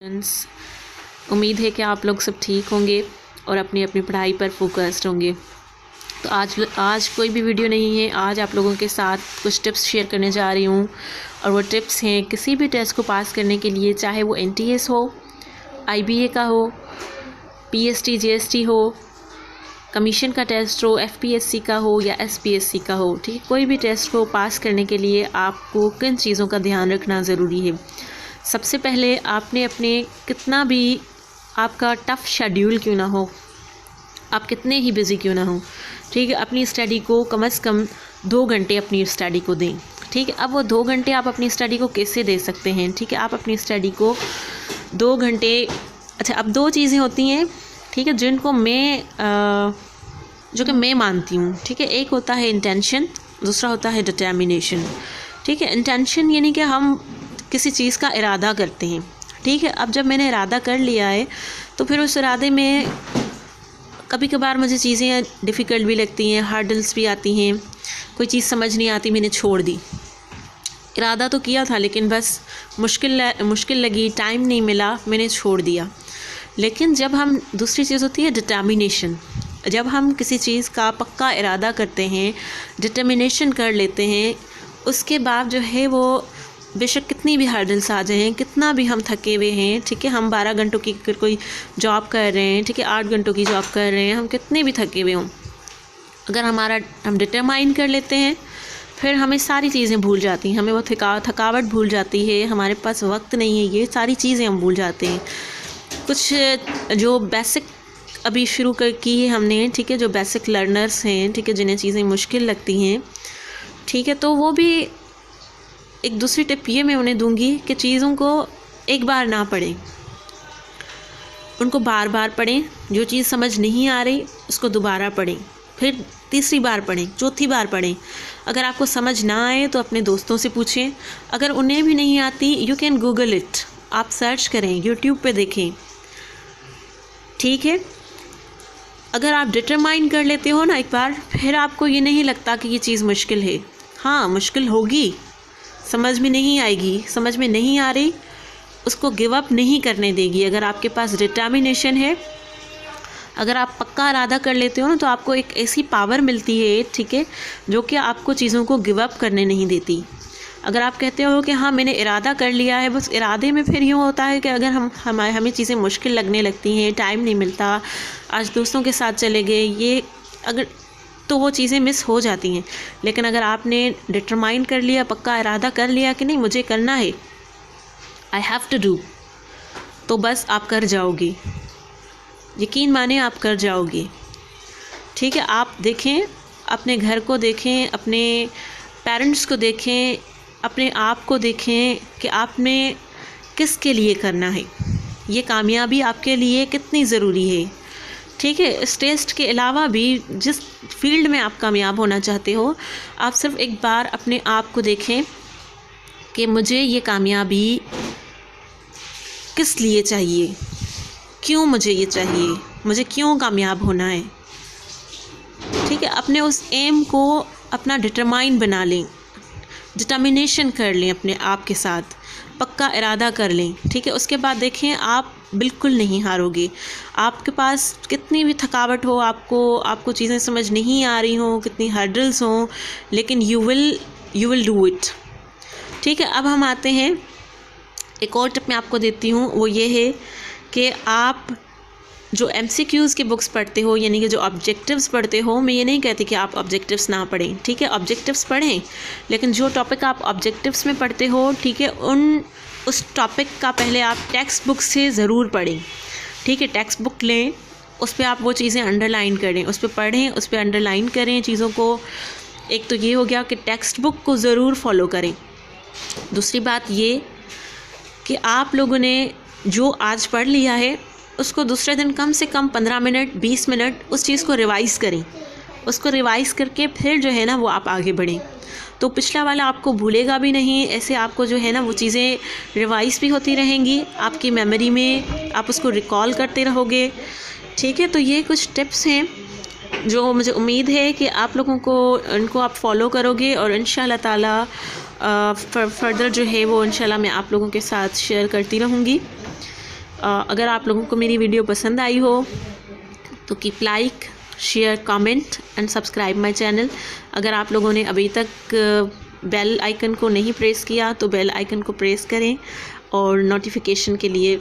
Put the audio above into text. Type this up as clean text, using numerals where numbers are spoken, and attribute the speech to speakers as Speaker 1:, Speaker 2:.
Speaker 1: Friends, उम्मीद है कि आप लोग सब ठीक होंगे और अपनी अपनी पढ़ाई पर फोकस्ड होंगे। तो आज कोई भी वीडियो नहीं है। आज आप लोगों के साथ कुछ टिप्स शेयर करने जा रही हूँ और वो टिप्स हैं किसी भी टेस्ट को पास करने के लिए, चाहे वो NTS हो, IBA का हो, PST GST हो, कमीशन का टेस्ट हो, FPSC का हो या SPSC का हो। ठीक है, कोई भी टेस्ट को पास करने के लिए आपको किन चीज़ों का ध्यान रखना ज़रूरी है। सबसे पहले आपने अपने कितना भी आपका टफ़ शेड्यूल क्यों ना हो, आप कितने ही बिज़ी क्यों ना हो, ठीक है, अपनी स्टडी को कम से कम 2 घंटे अपनी स्टडी को दें। ठीक है, अब वो 2 घंटे आप अपनी स्टडी को कैसे दे सकते हैं। ठीक है, आप अपनी स्टडी को 2 घंटे, अच्छा, अब 2 चीज़ें होती हैं, ठीक है, जिनको जो कि मैं मानती हूँ। ठीक है, एक होता है इंटेंशन, दूसरा होता है डिटर्मिनेशन। ठीक है, इंटेंशन यानी कि हम किसी चीज़ का इरादा करते हैं। ठीक है, अब जब मैंने इरादा कर लिया है तो फिर उस इरादे में कभी कभार मुझे चीज़ें डिफ़िकल्ट भी लगती हैं, हर्डल्स भी आती हैं, कोई चीज़ समझ नहीं आती, मैंने छोड़ दी। इरादा तो किया था लेकिन बस मुश्किल लगी, टाइम नहीं मिला, मैंने छोड़ दिया। लेकिन जब हम, दूसरी चीज़ होती है डिटर्मिनेशन, जब हम किसी चीज़ का पक्का इरादा करते हैं, डिटर्मिनेशन कर लेते हैं, उसके बाद जो है वो बेशक कितनी भी हर्डल्स आ जाएं, कितना भी हम थके हुए हैं, ठीक है, हम 12 घंटों की अगर कोई जॉब कर रहे हैं, ठीक है, 8 घंटों की जॉब कर रहे हैं, हम कितने भी थके हुए हों, अगर हम डिटरमाइन कर लेते हैं, फिर हमें सारी चीज़ें भूल जाती हैं, हमें वो थकावट भूल जाती है, हमारे पास वक्त नहीं है, ये सारी चीज़ें हम भूल जाते हैं। कुछ जो बेसिक अभी शुरू की है हमने, ठीक है, जो बेसिक लर्नर्स हैं, ठीक है, जिन्हें चीज़ें मुश्किल लगती हैं, ठीक है, तो वो भी एक दूसरी टिप ये मैं उन्हें दूंगी कि चीज़ों को एक बार ना पढ़ें, उनको बार बार पढ़ें। जो चीज़ समझ नहीं आ रही उसको दोबारा पढ़ें, फिर तीसरी बार पढ़ें, चौथी बार पढ़ें। अगर आपको समझ ना आए तो अपने दोस्तों से पूछें, अगर उन्हें भी नहीं आती यू कैन गूगल इट, आप सर्च करें, यूट्यूब पे देखें। ठीक है, अगर आप डिटरमाइन कर लेते हो ना एक बार, फिर आपको ये नहीं लगता कि ये चीज़ मुश्किल है। हाँ, मुश्किल होगी, समझ में नहीं आएगी, समझ में नहीं आ रही, उसको गिव अप नहीं करने देगी। अगर आपके पास डिटर्मिनेशन है, अगर आप पक्का इरादा कर लेते हो ना, तो आपको एक ऐसी पावर मिलती है, ठीक है, जो कि आपको चीज़ों को गिव अप करने नहीं देती। अगर आप कहते हो कि हाँ मैंने इरादा कर लिया है, बस इरादे में फिर यूँ होता है कि अगर हमें चीज़ें मुश्किल लगने लगती हैं, टाइम नहीं मिलता, आज दोस्तों के साथ चले गए, ये अगर, तो वो चीज़ें मिस हो जाती हैं। लेकिन अगर आपने डिटरमाइन कर लिया, पक्का इरादा कर लिया कि नहीं मुझे करना है, आई हैव टू डू, तो बस आप कर जाओगे, यकीन माने आप कर जाओगे। ठीक है, आप देखें, अपने घर को देखें, अपने पेरेंट्स को देखें, अपने आप को देखें कि आपने किसके लिए करना है, ये कामयाबी आपके लिए कितनी ज़रूरी है। ठीक है, इस टेस्ट के अलावा भी जिस फील्ड में आप कामयाब होना चाहते हो, आप सिर्फ एक बार अपने आप को देखें कि मुझे ये कामयाबी किस लिए चाहिए, क्यों मुझे ये चाहिए, मुझे क्यों कामयाब होना है। ठीक है, अपने उस एम को अपना डिटरमाइन बना लें, डिटर्मिनेशन कर लें, अपने आप के साथ पक्का इरादा कर लें। ठीक है, उसके बाद देखें आप बिल्कुल नहीं हारोगे। आपके पास कितनी भी थकावट हो, आपको चीज़ें समझ नहीं आ रही हों, कितनी हर्डल्स हों, लेकिन यू विल डू इट। ठीक है, अब हम आते हैं, एक और टिप मैं आपको देती हूँ, वो ये है कि आप जो MCQs की बुक्स पढ़ते हो, यानी कि जो ऑब्जेक्टिव्स पढ़ते हो, मैं ये नहीं कहती कि आप ऑब्जेक्टिव्स ना पढ़ें। ठीक है, ऑब्जेक्टिव्स पढ़ें, लेकिन जो टॉपिक आप ऑब्जेक्टिव्स में पढ़ते हो, ठीक है, उस टॉपिक का पहले आप टेक्स्ट बुक से ज़रूर पढ़ें। ठीक है, टेक्स्ट बुक लें, उस पर आप वो चीज़ें अंडरलाइन करें, उस पर पढ़ें, उस पर अंडरलाइन करें चीज़ों को। एक तो ये हो गया कि टेक्स्ट बुक को ज़रूर फॉलो करें। दूसरी बात ये कि आप लोगों ने जो आज पढ़ लिया है, उसको दूसरे दिन कम से कम 15 मिनट 20 मिनट उस चीज़ को रिवाइज़ करें। उसको रिवाइज़ करके फिर जो है ना वो आप आगे बढ़ें, तो पिछला वाला आपको भूलेगा भी नहीं। ऐसे आपको जो है ना वो चीज़ें रिवाइज़ भी होती रहेंगी, आपकी मेमोरी में आप उसको रिकॉल करते रहोगे। ठीक है, तो ये कुछ टिप्स हैं जो मुझे उम्मीद है कि आप लोगों को इनको आप फॉलो करोगे और इंशाल्लाह ताला फर्दर जो है वो इंशाल्लाह मैं आप लोगों के साथ शेयर करती रहूँगी। अगर आप लोगों को मेरी वीडियो पसंद आई हो तो keep like, share, comment and subscribe my channel. अगर आप लोगों ने अभी तक बेल आइकन को नहीं प्रेस किया तो बेल आइकन को प्रेस करें और नोटिफिकेशन के लिए